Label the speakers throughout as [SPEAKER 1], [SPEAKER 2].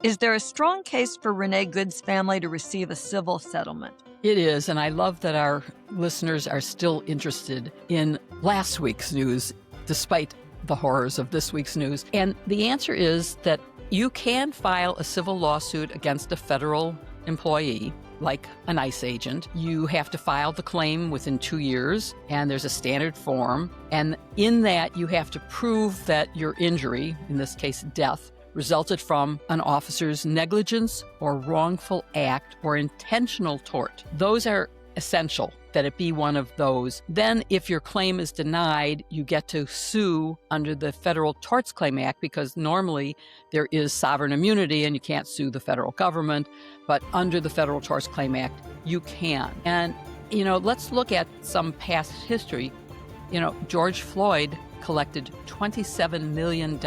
[SPEAKER 1] Is there a strong case for Renee Good's family to receive a civil settlement?
[SPEAKER 2] It is, and I love that our listeners are still interested in last week's news, despite the horrors of this week's news. And the answer is that you can file a civil lawsuit against a federal employee, like an ICE agent. You have to file the claim within 2 years, and there's a standard form. And in that, you have to prove that your injury, in this case death, resulted from an officer's negligence or wrongful act or intentional tort. Those are essential, that it be one of those. Then if your claim is denied, you get to sue under the Federal Torts Claim Act, because normally there is sovereign immunity and you can't sue the federal government, but under the Federal Torts Claim Act, you can. And, let's look at some past history. George Floyd collected $27 million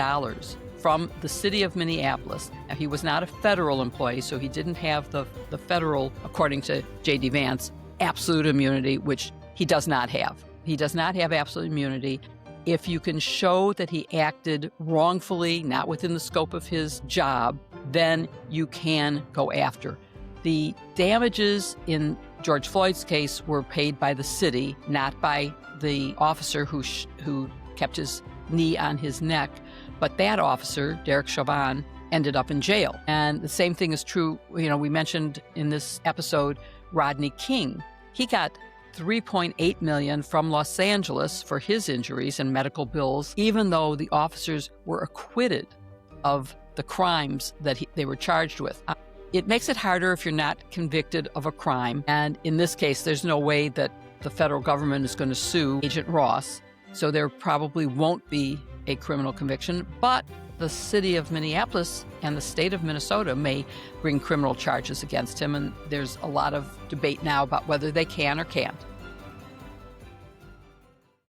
[SPEAKER 2] from the city of Minneapolis. Now, he was not a federal employee, so he didn't have the federal, according to J.D. Vance, absolute immunity, which he does not have. He does not have absolute immunity. If you can show that he acted wrongfully, not within the scope of his job, then you can go after. The damages in George Floyd's case were paid by the city, not by the officer who kept his knee on his neck. But that officer, Derek Chauvin, ended up in jail. And the same thing is true, we mentioned in this episode, Rodney King. He got $3.8 million from Los Angeles for his injuries and medical bills, even though the officers were acquitted of the crimes that they were charged with. It makes it harder if you're not convicted of a crime. And in this case, there's no way that the federal government is going to sue Agent Ross. So there probably won't be a criminal conviction, but the city of Minneapolis and the state of Minnesota may bring criminal charges against him, and there's a lot of debate now about whether they can or can't.